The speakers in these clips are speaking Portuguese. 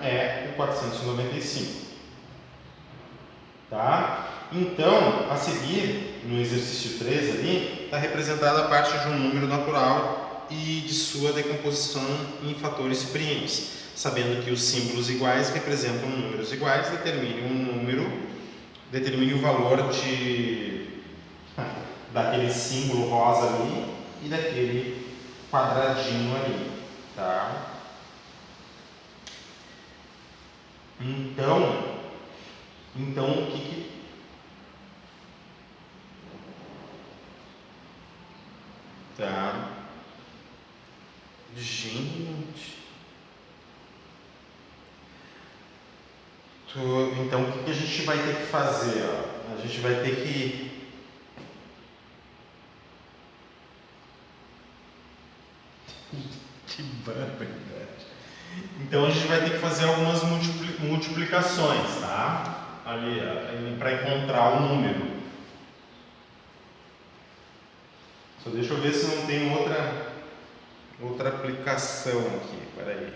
é o 495. Tá? Então, a seguir, no exercício 3 ali, está representada a parte de um número natural e de sua decomposição em fatores primos. Sabendo que os símbolos iguais representam números iguais, determine o valor daquele símbolo rosa ali e daquele quadradinho ali, tá? Então o que tá? Gente. Então o que a gente vai ter que fazer? Ó? A gente vai ter que que barbaridade. Então a gente vai ter que fazer algumas multiplicações, tá? Ali, para encontrar o número. Só deixa eu ver se não tem outra aplicação aqui. Peraí.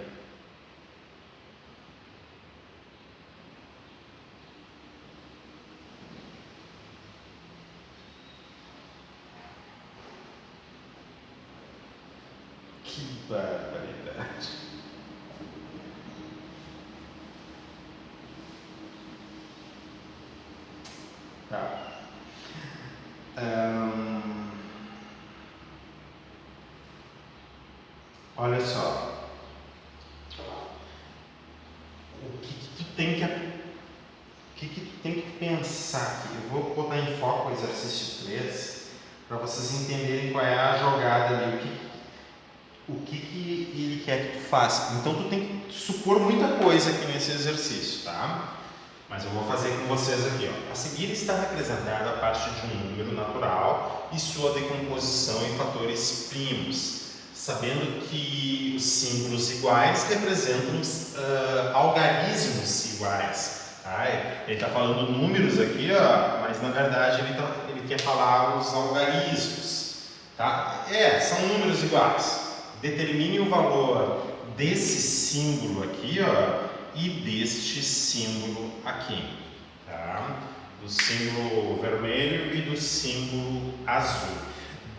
Que barbaridade. Tá. Olha só. O que tu tem que pensar aqui? Eu vou botar em foco o exercício 3 para vocês entenderem qual é a jogada ali, o que ele quer que tu faça. Então tu tem que supor muita coisa aqui nesse exercício, tá? Mas eu vou fazer com vocês aqui, ó. A seguir está representada a parte de um número natural e sua decomposição em fatores primos, sabendo que os símbolos iguais representam algarismos iguais. Tá? Ele está falando números aqui, ó, mas na verdade ele quer falar os algarismos. Tá? São números iguais. Determine o valor desse símbolo aqui, ó, e deste símbolo aqui, tá? Do símbolo vermelho e do símbolo azul.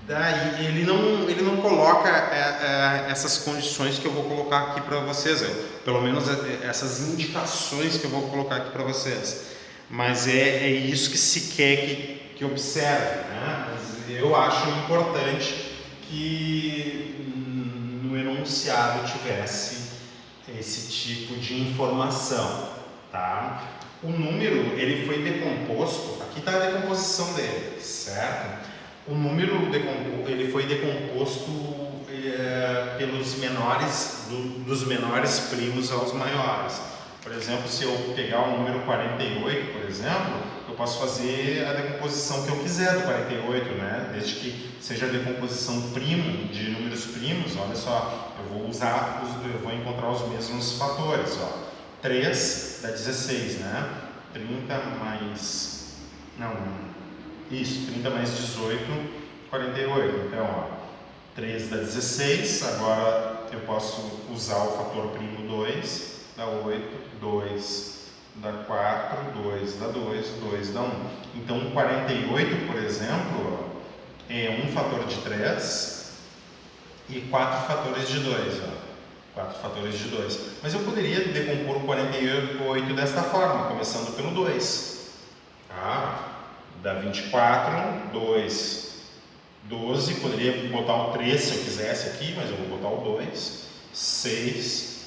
Daí ele não coloca essas condições que eu vou colocar aqui para vocês, pelo menos essas indicações que eu vou colocar aqui para vocês. Mas é isso que se quer que observe, né? Mas eu acho importante que no enunciado tivesse esse tipo de informação, tá? O número, ele foi decomposto, aqui está a decomposição dele, certo? O número ele foi decomposto pelos menores, dos menores primos aos maiores. Por exemplo, se eu pegar o número 48, por exemplo, eu posso fazer a decomposição que eu quiser do 48, né? Desde que seja a decomposição primo, de números primos, olha só, eu vou encontrar os mesmos fatores, ó. 3 dá 16, né? 30 mais... Não, isso, 30 mais 18, 48. Então, ó, 3 dá 16, agora eu posso usar o fator primo 2, dá 8, 2 dá 4, 2 dá 2, 2 dá 1. Então, 48, por exemplo, é um fator de 3 e 4 fatores de 2. Ó. 4 fatores de 2. Mas eu poderia decompor o 48 desta forma, começando pelo 2. Tá? Dá 24, 2, 12. Poderia botar o 3 se eu quisesse aqui, mas eu vou botar o 2. 6,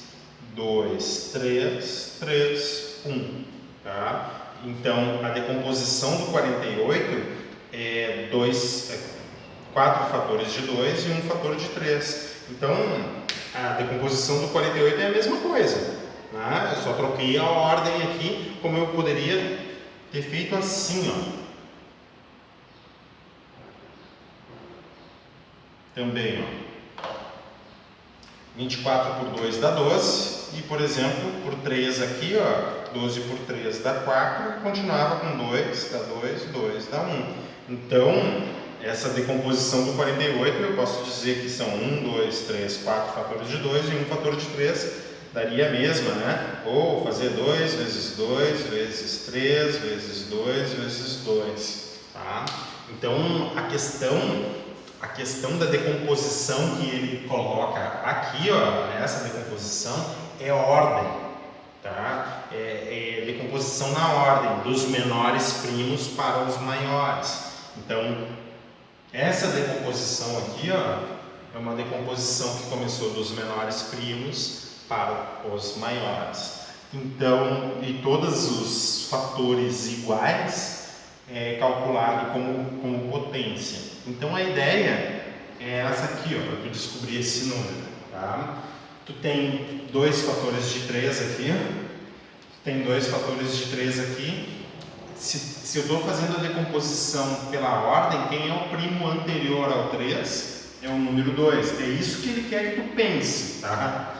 2, 3, 3, 1. Tá? Então, a decomposição do 48 é 4 fatores de 2 e 1 fator de 3. Então, a decomposição do 48 é a mesma coisa. Né? Eu só troquei a ordem aqui, como eu poderia ter feito assim, ó. Também, ó. 24 por 2 dá 12. E, por exemplo, por 3 aqui, ó, 12 por 3 dá 4. Continuava com 2, dá 2, 2 dá 1. Então, essa decomposição do 48, eu posso dizer que são 1, 2, 3, 4 fatores de 2 e 1 fator de 3. daria a mesma, né? Ou fazer 2 vezes 2 vezes 3 vezes 2 vezes 2, tá? Então, a questão da decomposição que ele coloca aqui, ó, nessa decomposição, é ordem, tá? É decomposição na ordem, dos menores primos para os maiores. Então, essa decomposição aqui, ó, é uma decomposição que começou dos menores primos para os maiores. Então, e todos os fatores iguais é calculado como potência. Então, a ideia é essa aqui, ó, para tu descobrir esse número, tá? Tu tem dois fatores de 3 aqui, tem dois fatores de 3 aqui. Se eu estou fazendo a decomposição pela ordem, quem é o primo anterior ao 3 é o número 2. É isso que ele quer que tu pense, tá?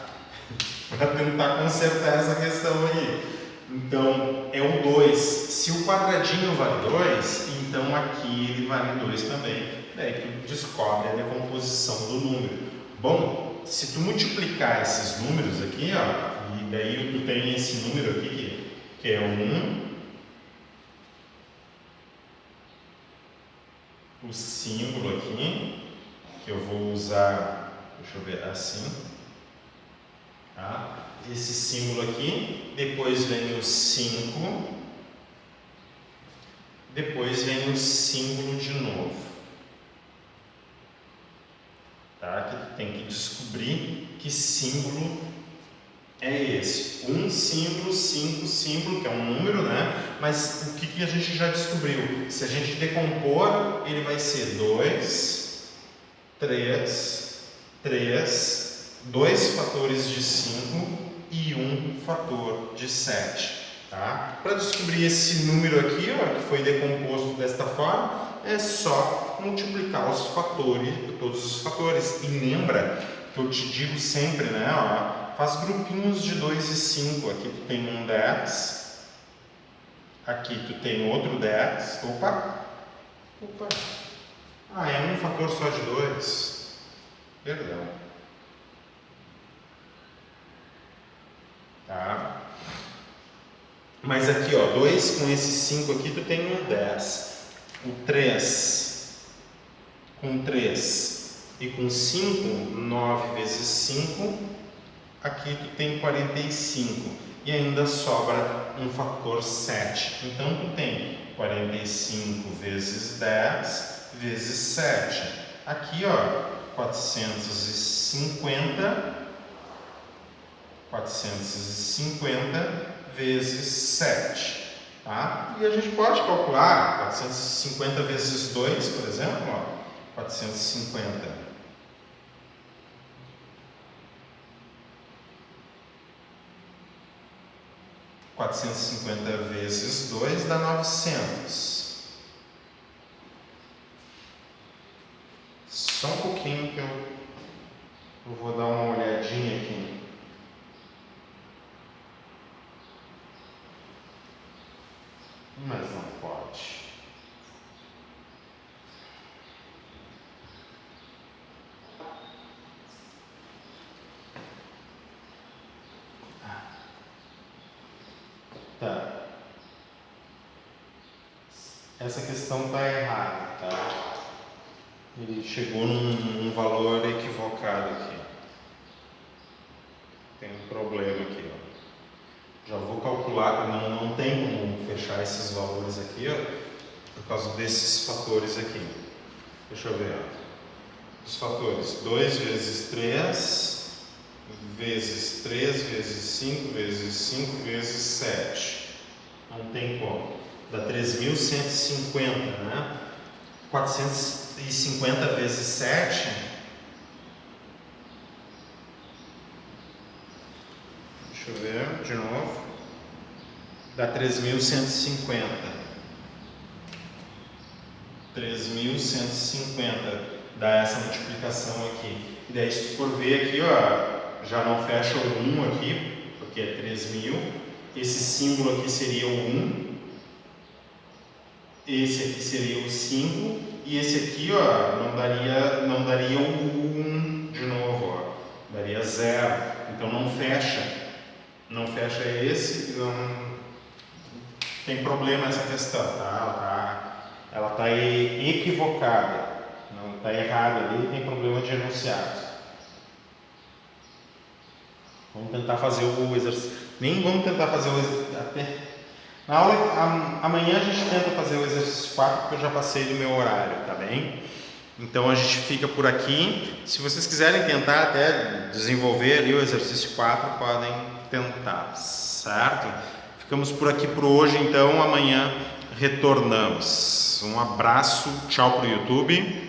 Para tentar consertar essa questão aí. Então, é o 2. Se o quadradinho vale 2, então aqui ele vale 2 também. Daí tu descobre a decomposição do número. Bom, se tu multiplicar esses números aqui, ó, e daí tu tem esse número aqui, que é 1, o símbolo aqui, que eu vou usar, deixa eu ver, assim, tá? Esse símbolo aqui, depois vem o 5, depois vem o símbolo de novo, tá? Que tu tem que descobrir que símbolo é esse. Um símbolo, 5 símbolo, que é um número, né? Mas o que a gente já descobriu? Se a gente decompor, ele vai ser 2, 3, 3, 2 fatores de 5 e 1 fator de 7. Tá? Para descobrir esse número aqui, ó, que foi decomposto desta forma, é só multiplicar os fatores, todos os fatores. E lembra que eu te digo sempre, né? Ó, faz grupinhos de 2 e 5. Aqui tu tem um 10. Aqui tu tem outro 10. Opa! Ah, é um fator só de 2. Perdão. Tá? Mas aqui, ó, 2 com esse 5 aqui, tu tem um 10. O 3 com 3 e com 5, 9 vezes 5, aqui tu tem 45. E ainda sobra um fator 7. Então, tu tem 45 vezes 10 vezes 7. Aqui, ó, 450 vezes 7, tá? E a gente pode calcular 450 vezes 2, por exemplo, ó, 450. 450 vezes 2 dá 900. Só um pouquinho que eu vou dar uma olhadinha aqui. Mas não pode. Tá. Essa questão está errada, tá? Ele chegou num valor equivocado aqui. Tem um problema aqui, ó. Já vou calcular, não tem como fechar esses valores aqui, ó, por causa desses fatores aqui. Deixa eu ver, ó. Os fatores 2 vezes 3 vezes 3 vezes 5 vezes 5 vezes 7. Não tem como. Dá 3.150, né? 450 vezes 7. Deixa eu ver de novo. Dá 3.150. 3.150 dá essa multiplicação aqui. E daí, se tu for ver aqui, ó, já não fecha o 1 aqui, porque é 3.000. Esse símbolo aqui seria o 1. Esse aqui seria o 5. E esse aqui, ó, não daria o 1 de novo, ó. Daria 0. Então não fecha. não fecha esse, não tem problema essa questão, tá? Ela tá equivocada, não está errado ali, tem problema de enunciados. Vamos tentar fazer o exercício. Nem vamos tentar fazer o exercício. Na aula, amanhã a gente tenta fazer o exercício 4, porque eu já passei do meu horário, tá bem? Então a gente fica por aqui. Se vocês quiserem tentar até desenvolver ali o exercício 4, podem tentar, certo? Ficamos por aqui por hoje, então amanhã retornamos. Um abraço, tchau pro YouTube.